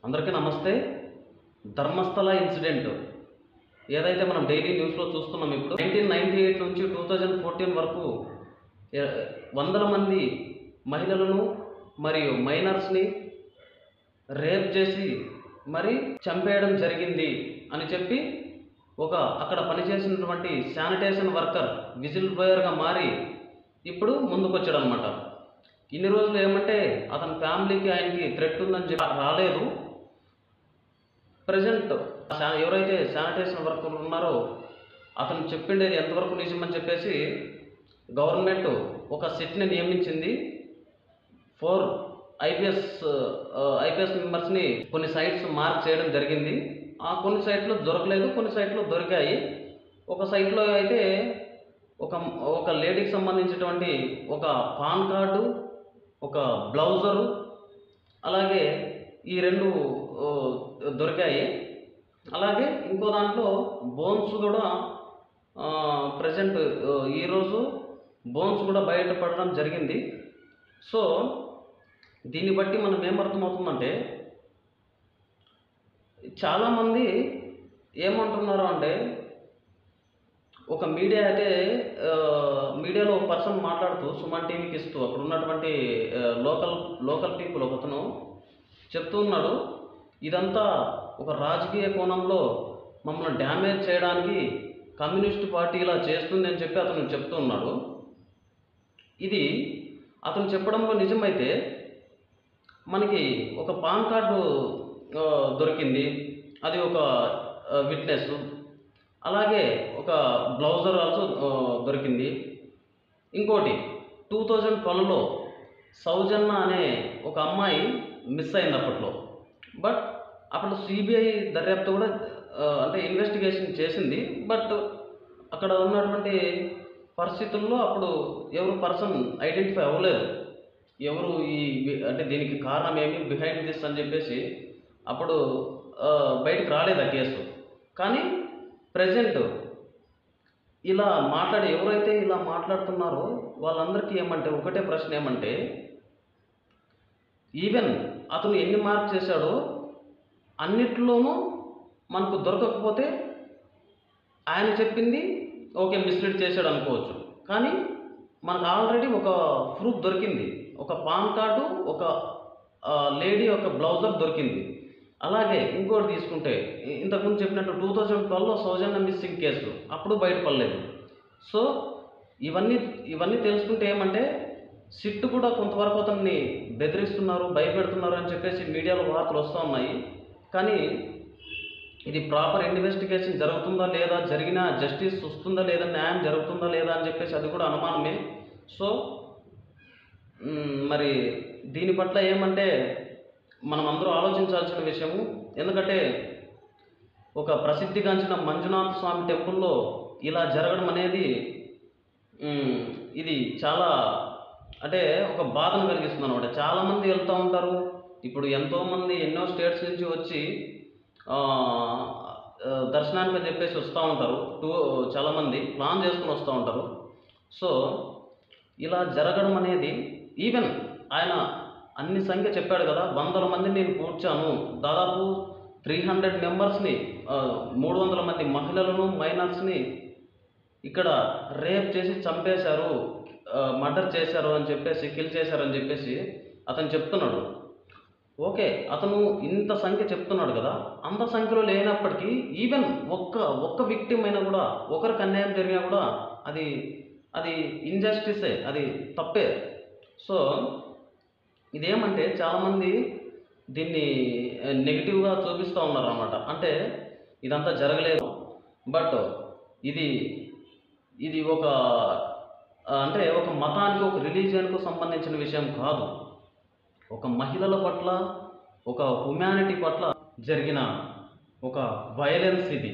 అందరికీ నమస్తే. ధర్మస్థల ఇన్సిడెంట్ ఏదైతే మనం డైలీ న్యూస్లో చూస్తున్నాం, ఇప్పుడు 1998 నుంచి 2014 వరకు వందల మంది మహిళలను మరియు మైనర్స్ని రేప్ చేసి మరి చంపేయడం జరిగింది అని చెప్పి అక్కడ పనిచేసినటువంటి శానిటేషన్ వర్కర్ విజిల్ బ్లోయర్గా మారి ఇప్పుడు ముందుకొచ్చాడు అనమాట. ఇన్ని రోజులు ఏమంటే అతని ఫ్యామిలీకి ఆయనకి థ్రెట్ ఉందని చెప్పి రాలేదు. ప్రజెంట్ ఎవరైతే శానిటేషన్ వర్కర్లు ఉన్నారో అతను చెప్పిండేది ఎంతవరకు నిజమని చెప్పేసి గవర్నమెంట్ ఒక సెట్ని నియమించింది. 4 ఐపీఎస్ మెంబర్స్ని కొన్ని సైట్స్ మార్క్ చేయడం జరిగింది. ఆ కొన్ని సైట్లు దొరకలేదు, కొన్ని సైట్లు దొరికాయి. ఒక సైట్లో అయితే ఒక లేడీకి సంబంధించినటువంటి ఒక పాన్ కార్డు, ఒక బ్లౌజరు, అలాగే ఈ 2 దొరికాయి. అలాగే ఇంకో దాంట్లో బోన్స్ కూడా ప్రజెంట్ ఈరోజు బోన్స్ కూడా బయటపడడం జరిగింది. సో దీన్ని బట్టి మనం ఏమర్థమవుతుందంటే, చాలామంది ఏమంటున్నారు అంటే, ఒక మీడియా అయితే మీడియాలో ఒక పర్సన్ మాట్లాడుతూ సుమన్ టీవీకి ఇస్తూ అక్కడ ఉన్నటువంటి లోకల్ పీపుల్ ఒకతను చెప్తూ ఉన్నాడు, ఇదంతా ఒక రాజకీయ కోణంలో మమ్మల్ని డ్యామేజ్ చేయడానికి కమ్యూనిస్ట్ పార్టీ ఇలా చేస్తుంది అని చెప్పి అతను చెప్తూ ఉన్నాడు. ఇది అతను చెప్పడంలో నిజమైతే మనకి ఒక పాన్ కార్డు దొరికింది, అది ఒక విట్నెస్. అలాగే ఒక బ్లౌజర్ ఆల్సో దొరికింది. ఇంకోటి 2012లో సౌజన్య అనే ఒక అమ్మాయి మిస్ అయింది అప్పట్లో. బట్ అప్పుడు సిబిఐ దర్యాప్తు కూడా అంటే ఇన్వెస్టిగేషన్ చేసింది. బట్ అక్కడ ఉన్నటువంటి పరిస్థితుల్లో అప్పుడు ఎవరు పర్సన్ ఐడెంటిఫై అవ్వలేదు, ఎవరు అంటే దీనికి కారణం ఏమి, బిహైండ్ దిస్ అని చెప్పేసి అప్పుడు బయటకు రాలేదు ఆ కేసు. కానీ ప్రజెంట్ ఇలా ఎవరైతే ఇలా మాట్లాడుతున్నారో వాళ్ళందరికీ ఏమంటే ఒకటే ప్రశ్న ఏమంటే, ఈవెన్ అతను ఎన్ని మార్క్ చేశాడో అన్నిట్లోనూ మనకు దొరకకపోతే ఆయన చెప్పింది ఓకే మిస్లీడ్ చేశాడు అనుకోవచ్చు. కానీ మనకు ఆల్రెడీ ఒక ప్రూఫ్ దొరికింది, ఒక పాన్ కార్డు, ఒక లేడీ ఒక బ్లౌజర్ దొరికింది. అలాగే ఇంకోటి తీసుకుంటే ఇంతకుముందు చెప్పినట్టు 2012లో సౌజన్య మిస్సింగ్ కేసు అప్పుడు బయటపడలేదు. సో ఇవన్నీ తెలుసుకుంటే ఏమంటే, సిట్టు కూడా కొంతవరకు అతన్ని బెదిరిస్తున్నారు, భయపెడుతున్నారు అని చెప్పేసి మీడియాలో వార్తలు వస్తూ ఉన్నాయి. కానీ ఇది ప్రాపర్ ఇన్వెస్టిగేషన్ జరుగుతుందా లేదా, జరిగిన జస్టిస్ వస్తుందా లేదా, న్యాయం జరుగుతుందా లేదా అని చెప్పేసి అది కూడా అనుమానమే. సో మరి దీని పట్ల ఏమంటే మనం అందరూ ఆలోచించాల్సిన విషయము. ఎందుకంటే ఒక ప్రసిద్ధిగాంచిన మంజునాథ స్వామి టెంపుల్లో ఇలా జరగడం అనేది ఇది చాలా అంటే ఒక బాధను కలిగిస్తుంది అనమాట. చాలామంది వెళ్తూ ఉంటారు. ఇప్పుడు ఎంతోమంది ఎన్నో స్టేట్స్ నుంచి వచ్చి దర్శనానికి అని చెప్పేసి వస్తూ ఉంటారు. చాలామంది ప్లాన్ చేసుకుని వస్తూ ఉంటారు. సో ఇలా జరగడం అనేది, ఈవెన్ ఆయన అన్ని సంఖ్య చెప్పాడు కదా, 100 మందిని నేను కూర్చాను, దాదాపు 300 మెంబర్స్ని 300 మంది మహిళలను మైనర్స్ని ఇక్కడ రేప్ చేసి చంపేశారు, మర్డర్ చేశారు అని చెప్పేసి, కిల్ చేశారని చెప్పేసి అతను చెప్తున్నాడు. ఓకే, అతను ఇంత సంఖ్య చెప్తున్నాడు కదా, అంత సంఖ్యలో లేనప్పటికీ ఈవెన్ ఒక్క విక్టిమ్ అయినా కూడా, ఒకరికి అన్యాయం జరిగినా కూడా అది ఇన్జస్టిసే, అది తప్పే. సో ఇదేమంటే చాలామంది దీన్ని నెగిటివ్గా చూపిస్తూ ఉన్నారు అన్నమాట. అంటే ఇదంతా జరగలేదు, బట్ ఇది అంటే ఒక మతానికి, ఒక రిలీజియన్కు సంబంధించిన విషయం కాదు. ఒక మహిళల పట్ల, ఒక హ్యుమానిటీ పట్ల జరిగిన ఒక వైలెన్స్ ఇది.